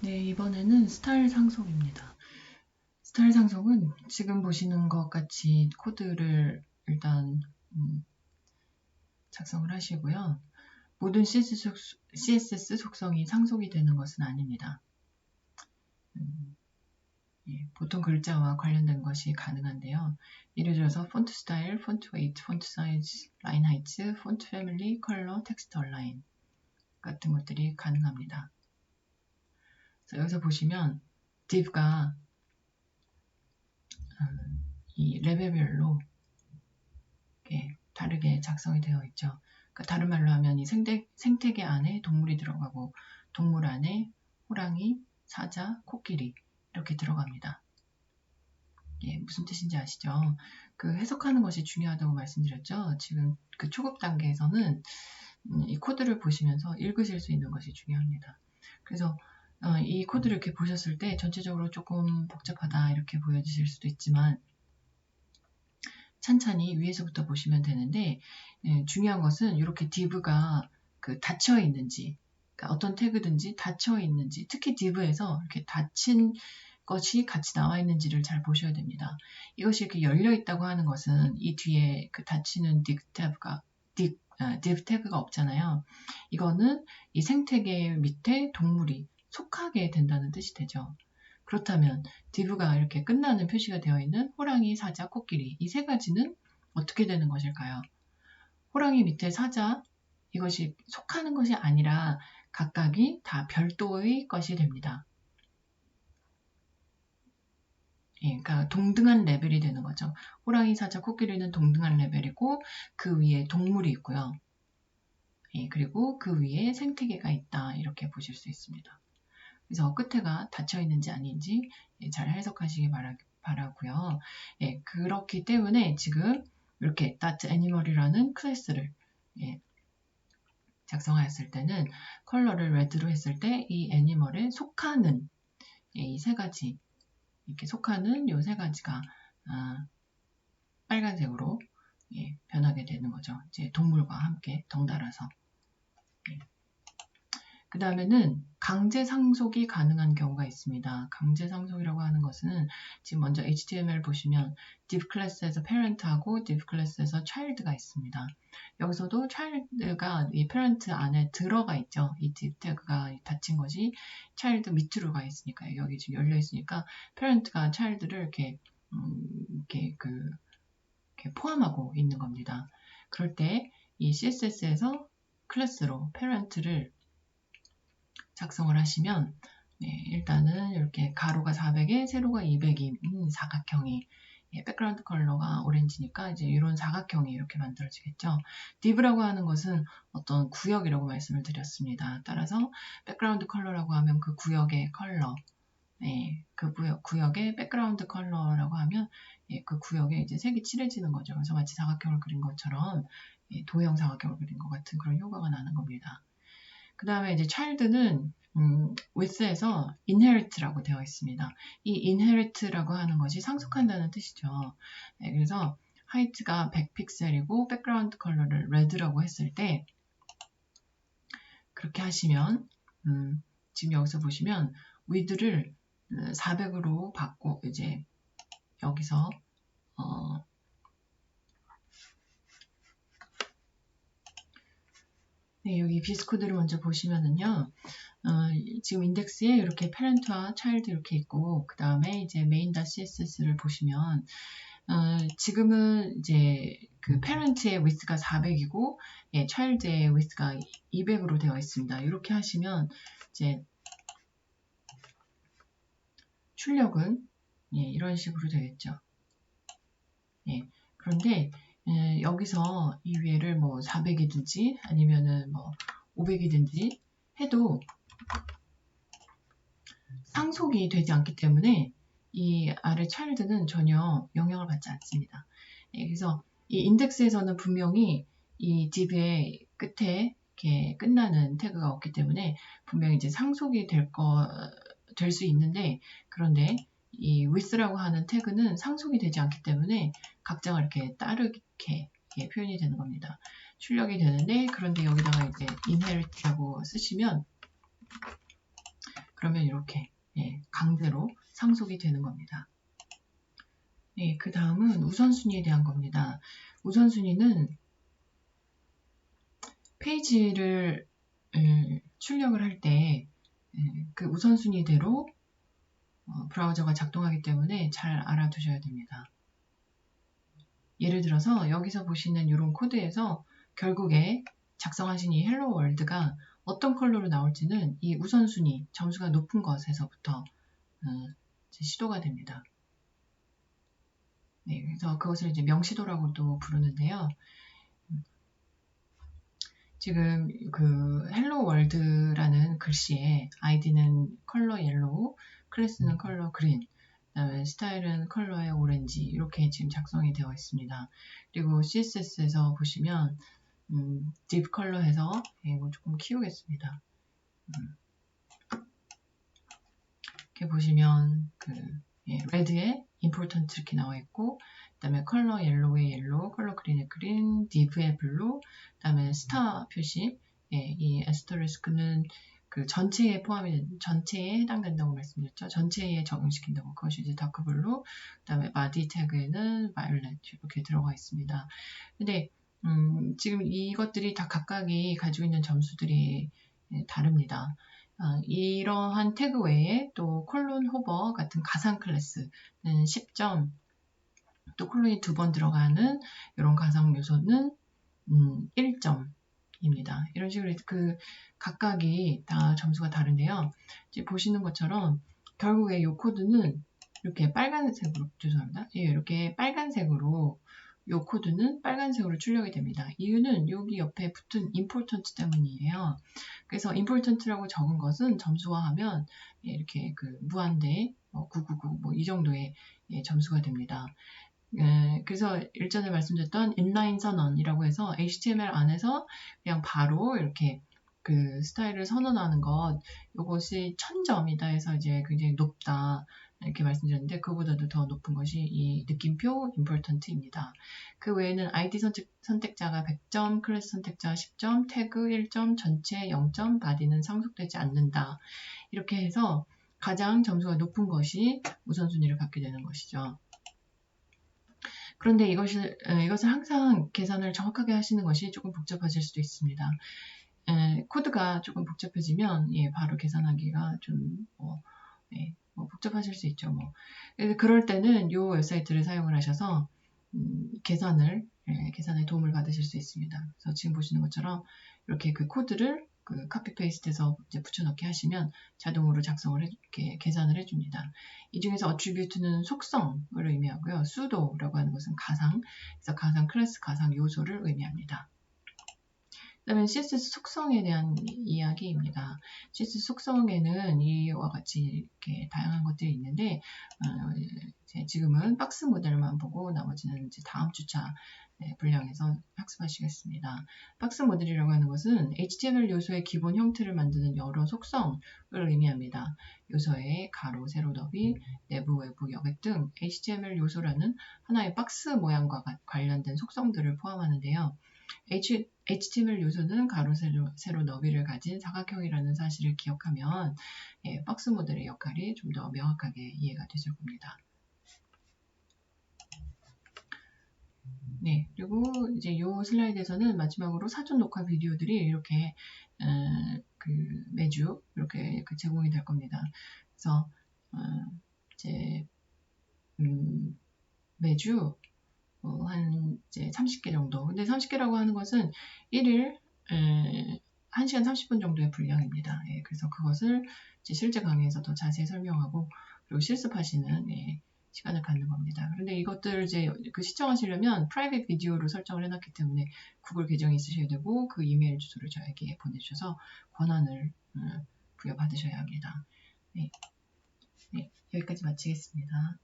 네, 이번에는 스타일 상속입니다. 스타일 상속은 지금 보시는 것 같이 코드를 일단 작성을 하시고요. 모든 CSS 속성이 상속이 되는 것은 아닙니다. 보통 글자와 관련된 것이 가능한데요. 예를 들어서 폰트 스타일, 폰트 웨이트, 폰트 사이즈, 라인 하이트, 폰트 패밀리, 컬러, 텍스트 얼라인 같은 것들이 가능합니다. 그래서 여기서 보시면 div가 이 레벨별로 다르게 작성이 되어 있죠. 그러니까 다른 말로 하면 이 생태계 안에 동물이 들어가고 동물 안에 호랑이, 사자, 코끼리 이렇게 들어갑니다. 무슨 뜻인지 아시죠? 그 해석하는 것이 중요하다고 말씀드렸죠. 지금 그 초급 단계에서는 이 코드를 보시면서 읽으실 수 있는 것이 중요합니다. 그래서 이 코드를 이렇게 보셨을 때 전체적으로 조금 복잡하다 이렇게 보여지실 수도 있지만 찬찬히 위에서부터 보시면 되는데 중요한 것은 이렇게 div가 닫혀 있는지 그러니까 어떤 태그든지 닫혀 있는지 특히 div에서 이렇게 닫힌 것이 같이 나와 있는지를 잘 보셔야 됩니다. 이것이 이렇게 열려 있다고 하는 것은 이 뒤에 그 닫히는 div 태그가 없잖아요. 이거는 이 생태계 밑에 동물이 속하게 된다는 뜻이 되죠. 그렇다면 div가 이렇게 끝나는 표시가 되어 있는 호랑이, 사자, 코끼리 이 세 가지는 어떻게 되는 것일까요? 호랑이 밑에 사자 이것이 속하는 것이 아니라 각각이 다 별도의 것이 됩니다. 그러니까 동등한 레벨이 되는 거죠. 호랑이, 사자, 코끼리는 동등한 레벨이고 그 위에 동물이 있고요. 그리고 그 위에 생태계가 있다 이렇게 보실 수 있습니다. 그래서 끝에가 닫혀 있는지 아닌지 잘 해석하시기 바라고요. 그렇기 때문에 지금 이렇게 .animal이라는 클래스를 작성하였을 때는 컬러를 레드로 했을 때 이 애니멀에 속하는 이 세 가지 이렇게 속하는 이 세 가지가 빨간색으로 변하게 되는 거죠. 이제 동물과 함께 덩달아서. 그 다음에는 강제 상속이 가능한 경우가 있습니다. 강제 상속이라고 하는 것은 지금 먼저 HTML 보시면 div 클래스에서 parent하고 div 클래스에서 child가 있습니다. 여기서도 child가 이 parent 안에 들어가 있죠. 이 div 태그가 닫힌 것이 child 밑으로 가 있으니까요. 여기 지금 열려 있으니까 parent가 child를 이렇게 포함하고 있는 겁니다. 그럴 때 이 CSS에서 클래스로 parent를 작성을 하시면 일단은 이렇게 가로가 400에 세로가 200인 사각형이 백그라운드 컬러가 오렌지니까 이제 이런 사각형이 이렇게 만들어지겠죠. div라고 하는 것은 어떤 구역이라고 말씀을 드렸습니다. 따라서 백그라운드 컬러라고 하면 그 구역의 컬러, 그 구역의 백그라운드 컬러라고 하면 그 구역에 이제 색이 칠해지는 거죠. 그래서 마치 사각형을 그린 것처럼 도형 사각형을 그린 것 같은 그런 효과가 나는 겁니다. 그 다음에 이제 child는 with에서 inherit라고 되어 있습니다. 이 inherit라고 하는 것이 상속한다는 뜻이죠. 그래서 height가 100픽셀이고 백그라운드 컬러를 red라고 했을 때 그렇게 하시면 지금 여기서 보시면 width를 400으로 받고 이제 여기서 여기 비스코드를 먼저 보시면은요. 지금 인덱스에 이렇게 parent와 child 이렇게 있고 그 다음에 이제 main.css를 보시면 지금은 이제 그 parent의 width가 400이고 child의 width가 200으로 되어 있습니다. 이렇게 하시면 이제 출력은 이런 식으로 되겠죠. 그런데 여기서 이 위에를 뭐 400이든지 아니면은 뭐 500이든지 해도 상속이 되지 않기 때문에 이 아래 child는 전혀 영향을 받지 않습니다. 그래서 이 인덱스에서는 분명히 이 div의 끝에 이렇게 끝나는 태그가 없기 때문에 분명히 이제 상속이 될 수 있는데 그런데 이 with라고 하는 태그는 상속이 되지 않기 때문에 각자가 이렇게 따르게 표현이 되는 겁니다. 출력이 되는데 그런데 여기다가 이제 inherit라고 쓰시면 그러면 이렇게 강제로 상속이 되는 겁니다. 네, 그 다음은 우선순위에 대한 겁니다. 우선순위는 페이지를 출력을 할 때 그 우선순위대로 브라우저가 작동하기 때문에 잘 알아두셔야 됩니다. 예를 들어서 여기서 보시는 이런 코드에서 결국에 작성하신 이 헬로 월드가 어떤 컬러로 나올지는 이 우선순위, 점수가 높은 것에서부터 시도가 됩니다. 네, 그래서 그것을 이제 명시도라고도 부르는데요. 지금 그 헬로 월드라는 글씨에 아이디는 컬러 옐로우, 클래스는 컬러 그린, 그다음에 스타일은 컬러의 오렌지 이렇게 지금 작성이 되어 있습니다. 그리고 CSS에서 보시면 딥 컬러 해서 이거 조금 키우겠습니다. 이렇게 보시면 그 레드에 important 이렇게 나와 있고, 그 다음에 컬러 옐로우에 옐로우, 컬러 그린에 그린, 딥에 블루, 그 다음에 스타 표시, 이 에스터리스크는 그 전체에 전체에 해당된다고 말씀드렸죠. 전체에 적용시킨다고. 그것이 이제 다크 블루, 그 다음에 바디 태그에는 바이올렛 이렇게 들어가 있습니다. 근데 지금 이것들이 다 각각이 가지고 있는 점수들이 다릅니다. 이러한 태그 외에 또 콜론 호버 같은 가상 클래스는 10점, 또 콜론이 2번 들어가는 이런 가상 요소는 1점입니다. 이런 식으로 그 각각이 다 점수가 다른데요. 이제 보시는 것처럼 결국에 이 코드는 이렇게 빨간색으로, 죄송합니다. 이렇게 빨간색으로 이 코드는 빨간색으로 출력이 됩니다. 이유는 여기 옆에 붙은 important 때문이에요. 그래서 important라고 적은 것은 점수화하면 이렇게 그 무한대 999 뭐 이 정도의 점수가 됩니다. 그래서 일전에 말씀드렸던 인라인 선언이라고 해서 HTML 안에서 그냥 바로 이렇게 그 스타일을 선언하는 것, 이것이 1000점이다 해서 이제 굉장히 높다 이렇게 말씀드렸는데, 그보다도 더 높은 것이 이 느낌표 important입니다. 그 외에는 ID 선택자가 100점, 클래스 선택자 10점, 태그 1점, 전체 0점, 바디는 상속되지 않는다. 이렇게 해서 가장 점수가 높은 것이 우선순위를 갖게 되는 것이죠. 그런데 이것을 항상 계산을 정확하게 하시는 것이 조금 복잡하실 수도 있습니다. 코드가 조금 복잡해지면 바로 계산하기가 좀 복잡하실 수 있죠. 그럴 때는 이 웹사이트를 사용을 하셔서 계산에 도움을 받으실 수 있습니다. 그래서 지금 보시는 것처럼 이렇게 그 코드를 그 카피 페이스트해서 이제 붙여넣기 하시면 자동으로 작성을 이렇게 계산을 해줍니다. 이 중에서 attribute는 속성을 의미하고요. sudo라고 하는 것은 가상, 그래서 가상 클래스, 가상 요소를 의미합니다. 그 다음에 CSS 속성에 대한 이야기입니다. CSS 속성에는 이와 같이 이렇게 다양한 것들이 있는데, 지금은 박스 모델만 보고 나머지는 이제 다음 주차 분량에서 학습하시겠습니다. 박스 모델이라고 하는 것은 HTML 요소의 기본 형태를 만드는 여러 속성을 의미합니다. 요소의 가로, 세로, 너비, 내부, 외부, 여백 등 HTML 요소라는 하나의 박스 모양과 관련된 속성들을 포함하는데요. HTML 요소는 가로, 세로, 너비를 가진 사각형이라는 사실을 기억하면 박스 모델의 역할이 좀 더 명확하게 이해가 되실 겁니다. 네, 그리고 이제 이 슬라이드에서는 마지막으로 사전 녹화 비디오들이 이렇게 매주 이렇게 제공이 될 겁니다. 그래서 이제 매주 한 이제 30개 정도. 근데 30개라고 하는 것은 1일 1시간 30분 정도의 분량입니다. 그래서 그것을 이제 실제 강의에서 더 자세히 설명하고 그리고 실습하시는 시간을 갖는 겁니다. 그런데 이것들 이제 시청하시려면 프라이빗 비디오로 설정을 해놨기 때문에 구글 계정이 있으셔야 되고 그 이메일 주소를 저에게 보내주셔서 권한을 부여받으셔야 합니다. 네, 여기까지 마치겠습니다.